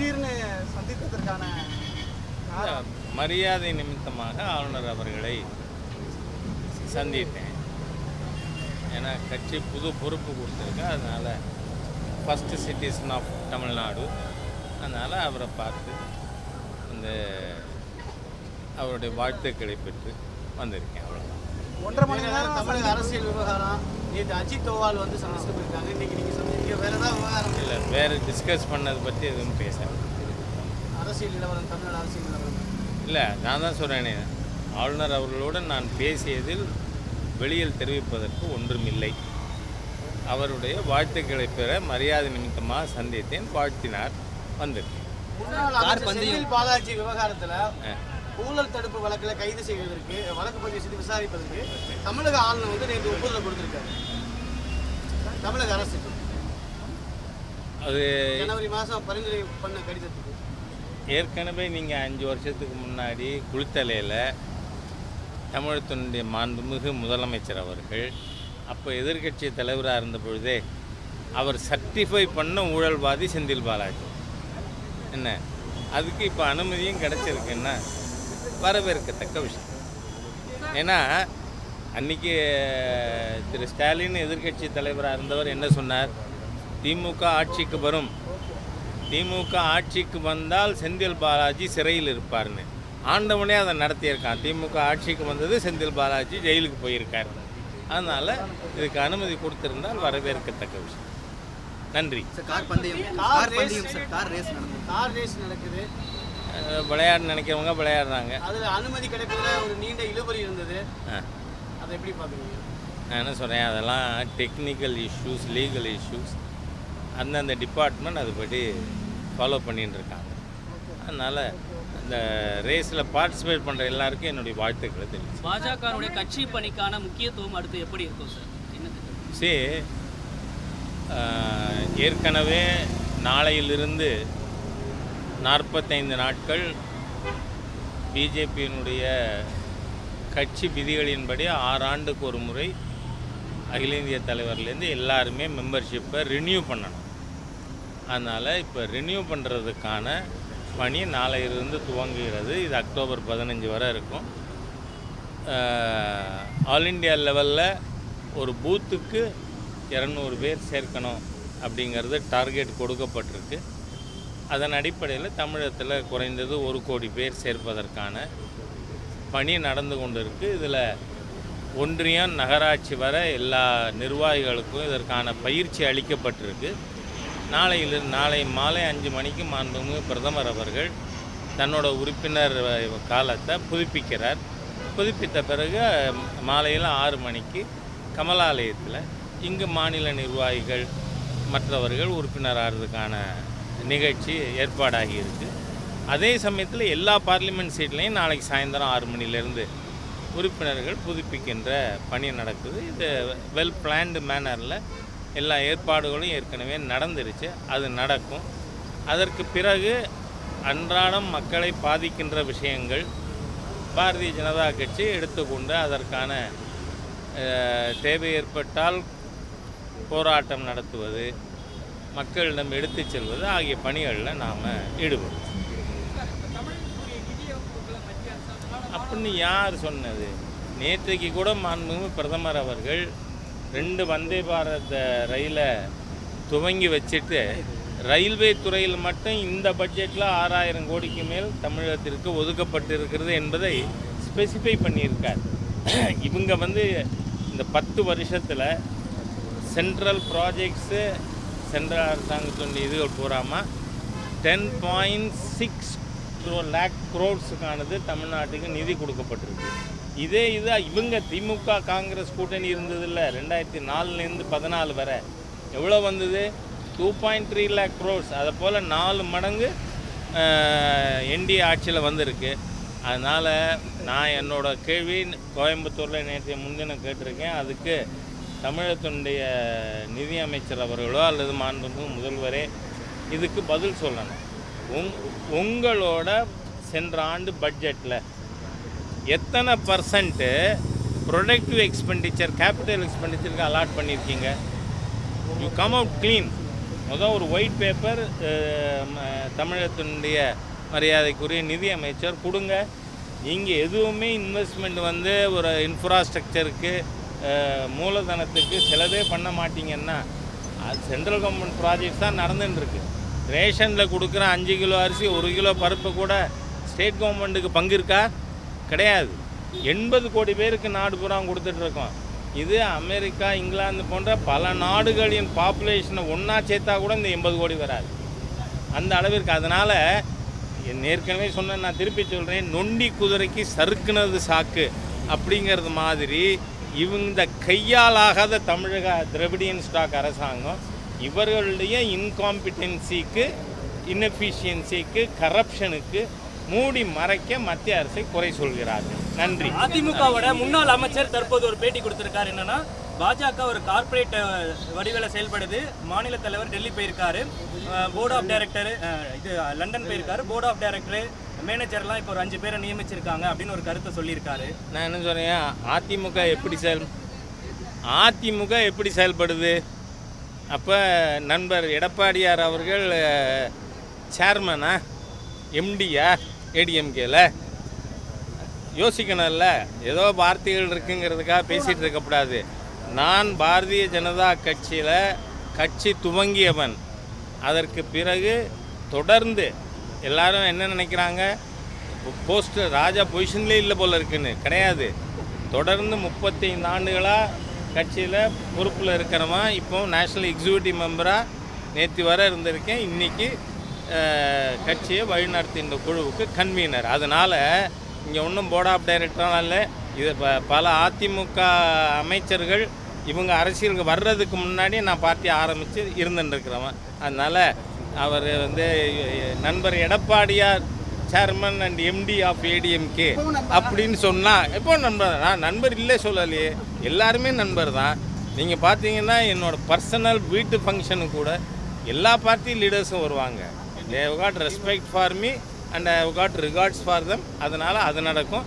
திடீர்னு சந்தித்ததற்கான மரியாதை நிமித்தமாக ஆளுநர் அவர்களை சந்தித்தேன். ஏன்னா கட்சி புது பொறுப்பு கொடுத்துருக்கு, அதனால் ஃபஸ்ட்டு சிட்டிசன் ஆஃப் தமிழ்நாடு, அதனால் அவரை பார்த்து இந்த அவருடைய வாழ்த்துக்களை பெற்று வந்திருக்கேன். அவ்வளோதான். 1.5 மணி நேரம் தமிழக அரசியல் விவகாரம். நேற்று அஜித் தோவால் வந்து சந்திச்சுட்டு போயிருக்காங்க. இன்றைக்கி நீங்கள் சந்திக்க வேறு ஏதாவது விவகாரம் இல்லை, வேறு டிஸ்கஸ் பண்ணதை பற்றி எதுவும் பேசலை. அரசியல் நிலவரம், தமிழ்நாடு அரசியல் நிலவரம் இல்லை, நான் தான் சொல்கிறேனே, ஆளுநர் அவர்களுடன் நான் பேசியதில் வெளியில் தெரிவிப்பதற்கு ஒன்றுமில்லை. அவருடைய வாழ்த்துக்களை பெற மரியாதை நிமித்தமாக சந்தித்தேன், வாழ்த்தினார், வந்திருக்கேன். செந்தில் பாலாஜி விவகாரத்தில் ஊழல் தடுப்பு வழக்கில் கைது செய்வதற்கு வழக்கு பதிவு செய்து விசாரிப்பதற்கு தமிழக ஆளுநர் வந்து நேற்று ஒப்புதல் கொடுத்திருக்காரு. தமிழக அரசு அது ஜனவரி மாதம் பரிந்துரை பண்ண கடிதத்துக்கு ஏற்கனவே நீங்கள் 5 வருஷத்துக்கு முன்னாடி குளித்தலையில் தமிழகத்தினுடைய மாண்புமிகு முதலமைச்சர் அவர்கள் அப்போ எதிர்க்கட்சி தலைவராக இருந்த பொழுதே அவர் சர்டிஃபை பண்ண ஊழல்வாதி செந்தில் பாலாஜி. என்ன, அதுக்கு இப்போ அனுமதியும் கிடச்சிருக்குன்னா வரவேற்கத்தக்க விஷயம். ஏன்னா அன்றைக்கி திரு ஸ்டாலின் எதிர்க்கட்சி தலைவராக இருந்தவர் என்ன சொன்னார்? திமுக ஆட்சிக்கு வரும், திமுக ஆட்சிக்கு வந்தால் செந்தில் பாலாஜி சிறையில் இருப்பார்னு. ஆண்டவனே அதை நடத்தியிருக்கான். திமுக ஆட்சிக்கு வந்தது, செந்தில் பாலாஜி ஜெயிலுக்கு போயிருக்கார். அதனால் இதுக்கு அனுமதி கொடுத்திருந்தால் வரவேற்கத்தக்க விஷயம். நன்றி. கார் ரேஸ் நடக்குது. விளையாட நினைக்கிறவங்க விளையாடுறாங்க. அதில் அனுமதி கிடைப்பதில் ஒரு நீண்ட இழுபறி இருந்தது. அதை எப்படி பார்க்குறீங்க? நான் என்ன சொல்கிறேன், அதெல்லாம் டெக்னிக்கல் இஷ்யூஸ், லீகல் இஷ்யூஸ், அந்தந்த டிபார்ட்மெண்ட் அதுபடி ஃபாலோ பண்ணிட்டு இருக்காங்க. அதனால் இந்த ரேஸில் பார்ட்டிசிபேட் பண்ணுற எல்லாருக்கும் என்னுடைய வாழ்த்துக்களை தெரிவிச்சு. பாஜகவுடைய கட்சி பணிக்கான முக்கியத்துவம் அடுத்து எப்படி இருக்கும் சார்? ஏற்கனவே நாளையிலிருந்து 45 நாட்கள் பிஜேபியினுடைய கட்சி விதிகளின்படி 6 ஆண்டுக்கு ஒரு முறை அகில இந்திய தலைவர்லேருந்து எல்லாருமே மெம்பர்ஷிப்பை ரினியூ பண்ணணும். அதனால் இப்போ ரினியூ பண்ணுறதுக்கான பணி நாளையிலிருந்து துவங்குகிறது. இது அக்டோபர் 15 வரை இருக்கும். ஆல் இண்டியா லெவலில் ஒரு பூத்துக்கு 200 பேர் சேர்க்கணும் அப்படிங்கிறது டார்கெட் கொடுக்கப்பட்டிருக்கு. அதன் அடிப்படையில் தமிழகத்தில் குறைந்தது 1 கோடி பேர் சேர்ப்பதற்கான பணி நடந்து கொண்டு இருக்குது. இதில் ஒன்றியம், நகராட்சி வர எல்லா நிர்வாகிகளுக்கும் இதற்கான பயிற்சி அளிக்கப்பட்டிருக்கு. நாளை மாலை 5 மணிக்கு மாண்புமிகு பிரதமர் அவர்கள் தன்னோட உறுப்பினர் காலத்தை புதுப்பிக்கிறார். புதுப்பித்த பிறகு மாலையில் 6 மணிக்கு கமலாலயத்தில் இங்கு மாநில நிர்வாகிகள் மற்றவர்கள் உறுப்பினர் ஆகிறதுக்கான நிகழ்ச்சி ஏற்பாடாகி இருக்குது. அதே சமயத்தில் எல்லா பார்லிமெண்ட் சீட்லேயும் நாளைக்கு சாயந்தரம் 6 மணிலேருந்து உறுப்பினர்கள் புதுப்பிக்கின்ற பணி நடக்குது. இது வெல் பிளான்டு மேனரில் எல்லா ஏற்பாடுகளும் ஏற்கனவே நடந்துருச்சு. அது நடக்கும். அதற்கு பிறகு அன்றாடம் மக்களை பாதிக்கின்ற விஷயங்கள் பாரதிய ஜனதா கட்சி எடுத்துக்கொண்டு அதற்கான தேவை ஏற்பட்டால் போராட்டம் நடத்துவது, மக்களிடம் எடுத்து செல்வது ஆகிய பணிகளில் நாம் ஈடுபடும். அப்படின்னு யார் சொன்னது? நேற்றைக்கு கூட மாண்புமிகு பிரதமர் அவர்கள் 2 வந்தே பாரத் ரயிலை துவங்கி வச்சுட்டு ரயில்வே துறையில் மட்டும் இந்த பட்ஜெட்டில் 6000 கோடிக்கு மேல் தமிழகத்திற்கு ஒதுக்கப்பட்டு இருக்கிறது என்பதை ஸ்பெசிஃபை பண்ணியிருக்கார். இவங்க இந்த 10 வருஷத்தில் சென்ட்ரல் ப்ராஜெக்ட்ஸு சென்ட்ரல் அரசாங்கத்தினுடைய இதுகள் பூராமல் 10.6 lakh crores தமிழ்நாட்டுக்கு நிதி கொடுக்கப்பட்டிருக்கு. இது இவங்க திமுக காங்கிரஸ் கூட்டணி இருந்ததில்ல, 2004லேருந்து 14 வரை எவ்வளோ வந்தது? 2.3 lakh crores. அதை போல் 4 மடங்கு என்டிஏ ஆட்சியில் வந்திருக்கு. அதனால் நான் என்னோடய கேள்வி கோயம்புத்தூரில் நேற்று முன்தினம் கேட்டிருக்கேன். அதுக்கு தமிழகத்தினுடைய நிதியமைச்சர் அவர்களோ அல்லது மாண்புமிகு முதல்வரே இதுக்கு பதில் சொல்லணும். உங்களோட சென்ற ஆண்டு பட்ஜெட்டில் எத்தனை % ப்ரொடக்டிவ் எக்ஸ்பெண்டிச்சர், கேபிட்டல் எக்ஸ்பெண்டிச்சருக்கு அலாட் பண்ணியிருக்கீங்க? You come out clean. ஒரு ஒயிட் பேப்பர் தமிழகத்தினுடைய மரியாதைக்குரிய நிதி அமைச்சர் கொடுங்க. இங்கே எதுவுமே இன்வெஸ்ட்மெண்ட் வந்து ஒரு இன்ஃப்ராஸ்ட்ரக்சருக்கு மூலதனத்துக்கு செலவே பண்ண மாட்டீங்கன்னா அது சென்ட்ரல் கவர்மெண்ட் ப்ராஜெக்ட்ஸ் தான் நடந்துட்டுருக்கு. ரேஷனில் கொடுக்குற 5 கிலோ அரிசி 1 கிலோ பருப்பு கூட ஸ்டேட் கவர்மெண்ட்டுக்கு பங்கு இருக்கா? கிடையாது. 80 கோடி பேருக்கு நாடு பூரா கொடுத்துட்ருக்கோம். இது அமெரிக்கா, இங்கிலாந்து போன்ற பல நாடுகளின் பாப்புலேஷனை ஒன்றா சேர்த்தா கூட இந்த 80 கோடி வராது, அந்த அளவிற்கு. அதனால் ஏற்கனவே சொன்ன, நான் திருப்பி சொல்கிறேன், நொண்டி குதிரைக்கு சறுக்குனது சாக்கு அப்படிங்கிறது மாதிரி இந்த கையாலாகாத தமிழக திராவிடியன் ஸ்டாக் அரசாங்கம் இவர்களுடைய இன்காம்பிட்டன்சிக்கு, இன்எஃபிஷியன்சிக்கு, கரப்ஷனுக்கு மூடி மறைக்க மத்திய அரசை குறை சொல்கிறார்கள். நன்றி. அதிமுகவோட முன்னாள் அமைச்சர் தற்போது ஒரு பேட்டி கொடுத்திருக்காரு. என்னன்னா, பாஜக ஒரு கார்ப்பரேட் வடிவில் செயல்படுது. மாநில தலைவர் டெல்லி போயிருக்காரு, போர்ட் ஆஃப் டைரக்டர் லண்டன் போயிருக்காரு, போர்ட் ஆஃப் டைரக்டர் மேனேஜர்லாம் இப்போ ஒரு 5 பேரை நியமிச்சிருக்காங்க அப்படின்னு ஒரு கருத்தை சொல்லியிருக்காரு. நான் என்ன சொல்கிறேன், அதிமுக எப்படி செயல்படுது? அப்போ நண்பர் எடப்பாடியார் அவர்கள் சேர்மனா, எம்டியா ஏடிஎம்கேல? யோசிக்கணும்ல. ஏதோ வார்த்தைகள் இருக்குங்கிறதுக்காக பேசிகிட்டு இருக்கக்கூடாது. நான் பாரதிய ஜனதா கட்சியில் கட்சி துவங்கியவன். அதற்கு பிறகு தொடர்ந்து எல்லாரும் என்ன நினைக்கிறாங்க, போஸ்ட் ராஜா பொசிஷன்லேயே இல்லை போல் இருக்குன்னு. கிடையாது. தொடர்ந்து 35 ஆண்டுகளாக கட்சியில் பொறுப்பில் இருக்கிறவன். இப்போ நேஷ்னல் எக்ஸிக்யூட்டிவ் மெம்பராக நேற்று வர இருந்திருக்கேன். இன்றைக்கி கட்சியை வழிநடத்துகின்ற குழுவுக்கு கன்வீனர். அதனால் இங்கே ஒன்றும் போர்ட் ஆஃப் டைரக்டர்லாம் இல்லை. இது பல அதிமுக அமைச்சர்கள் இவங்க அரசியலுக்கு வர்றதுக்கு முன்னாடி நான் பார்ட்டி ஆரம்பித்து இருந்துட்டுருக்கிறவன். அதனால் அவர் வந்து நண்பர் எடப்பாடியார் chairman and MD of ADMK அப்படின்னு சொன்னால், எப்போ நண்பர்? நான் நண்பர் இல்லை சொல்லலையே, எல்லாருமே நண்பர் தான். நீங்கள் பார்த்தீங்கன்னா என்னோடய பர்சனல் வீட்டு ஃபங்க்ஷனுக்கு கூட எல்லா பார்ட்டி லீடர்ஸும் வருவாங்க. they have got respect for me and I have got regards for them. அதனால் அது நடக்கும்.